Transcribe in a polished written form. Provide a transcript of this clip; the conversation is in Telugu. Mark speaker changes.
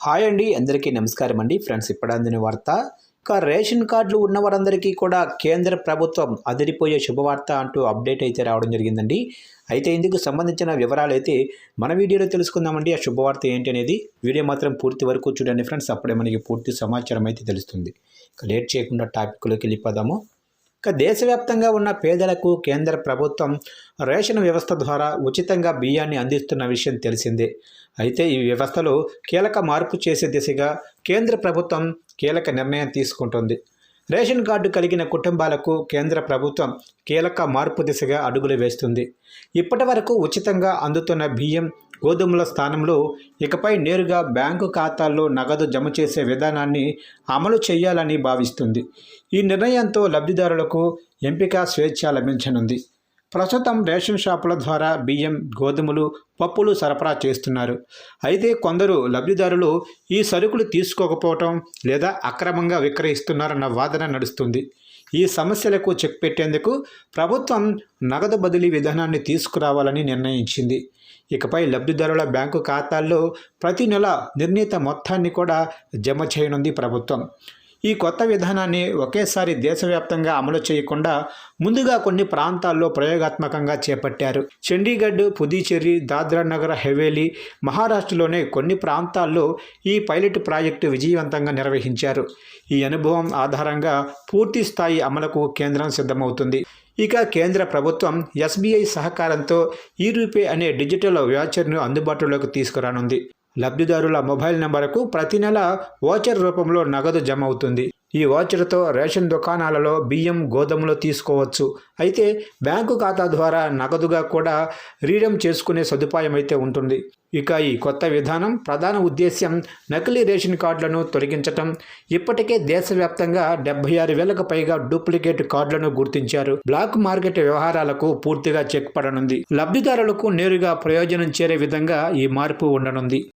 Speaker 1: హాయ్ అండి, అందరికీ నమస్కారం అండి. ఫ్రెండ్స్, ఇప్పుడు అందిన వార్త. ఇక రేషన్ కార్డులు ఉన్న వారందరికీ కూడా కేంద్ర ప్రభుత్వం అదిరిపోయే శుభవార్త అంటూ అప్డేట్ అయితే రావడం జరిగిందండి. అయితే ఇందుకు సంబంధించిన వివరాలు అయితే మన వీడియోలో తెలుసుకుందామండి. ఆ శుభవార్త ఏంటి అనేది వీడియో మాత్రం పూర్తి వరకు చూడండి ఫ్రెండ్స్. అప్పుడే మనకి పూర్తి సమాచారం అయితే తెలుస్తుంది. ఇక లేట్ చేయకుండా టాపిక్లోకి వెళ్ళిపోదాము. ఇక దేశవ్యాప్తంగా ఉన్న పేదలకు కేంద్ర ప్రభుత్వం రేషన్ వ్యవస్థ ద్వారా ఉచితంగా బియ్యాన్ని అందిస్తున్న విషయం తెలిసిందే. అయితే ఈ వ్యవస్థలో కీలక మార్పు చేసే దిశగా కేంద్ర ప్రభుత్వం కీలక నిర్ణయం తీసుకుంటుంది. రేషన్ కార్డు కలిగిన కుటుంబాలకు కేంద్ర ప్రభుత్వం కీలక మార్పు దిశగా అడుగులు వేస్తుంది. ఇప్పటి వరకు ఉచితంగా అందుతున్న బియ్యం, గోధుమల స్థానంలో ఇకపై నేరుగా బ్యాంకు ఖాతాల్లో నగదు జమ చేసే విధానాన్ని అమలు చేయాలని భావిస్తుంది. ఈ నిర్ణయంతో లబ్ధిదారులకు ఎంపిక స్వేచ్ఛ లభించనుంది. ప్రస్తుతం రేషన్ షాపుల ద్వారా బియ్యం, గోధుమలు, పప్పులు సరఫరా చేస్తున్నారు. అయితే కొందరు లబ్ధిదారులు ఈ సరుకులు తీసుకోకపోవటం లేదా అక్రమంగా విక్రయిస్తున్నారన్న వాదన నడుస్తుంది. ఈ సమస్యలకు చెక్ పెట్టేందుకు ప్రభుత్వం నగదు బదిలీ విధానాన్ని తీసుకురావాలని నిర్ణయించింది. ఇకపై లబ్ధిదారుల బ్యాంకు ఖాతాల్లో ప్రతి నెల నిర్ణీత మొత్తాన్ని కూడా జమ చేయనుంది ప్రభుత్వం. ఈ కొత్త విధానాన్ని ఒకేసారి దేశవ్యాప్తంగా అమలు చేయకుండా ముందుగా కొన్ని ప్రాంతాల్లో ప్రయోగాత్మకంగా చేపట్టారు. చండీగఢ్, పుదుచ్చేరి, దాద్రా నగర్ హవేలీ, మహారాష్ట్రలోనే కొన్ని ప్రాంతాల్లో ఈ పైలట్ ప్రాజెక్టు విజయవంతంగా నిర్వహించారు. ఈ అనుభవం ఆధారంగా పూర్తి స్థాయి అమలుకు కేంద్రం సిద్ధమవుతుంది. ఇక కేంద్ర ప్రభుత్వం ఎస్బీఐ సహకారంతో ఈ-రూపే అనే డిజిటల్ వ్యాచర్ను అందుబాటులోకి తీసుకురానుంది. లబ్ధిదారుల మొబైల్ నెంబర్కు ప్రతి నెల వాచర్ రూపంలో నగదు జమ అవుతుంది. ఈ వాచర్తో రేషన్ దుకాణాలలో బియ్యం, గోధుమలు తీసుకోవచ్చు. అయితే బ్యాంకు ఖాతా ద్వారా నగదుగా కూడా రీడమ్ చేసుకునే సదుపాయం అయితే ఉంటుంది. ఇక ఈ కొత్త విధానం ప్రధాన ఉద్దేశ్యం నకిలీ రేషన్ కార్డులను తొలగించటం. ఇప్పటికే దేశవ్యాప్తంగా 76,000కు పైగా డూప్లికేట్ కార్డులను గుర్తించారు. బ్లాక్ మార్కెట్ వ్యవహారాలకు పూర్తిగా చెక్ పడనుంది. లబ్ధిదారులకు నేరుగా ప్రయోజనం చేరే విధంగా ఈ మార్పు ఉండనుంది.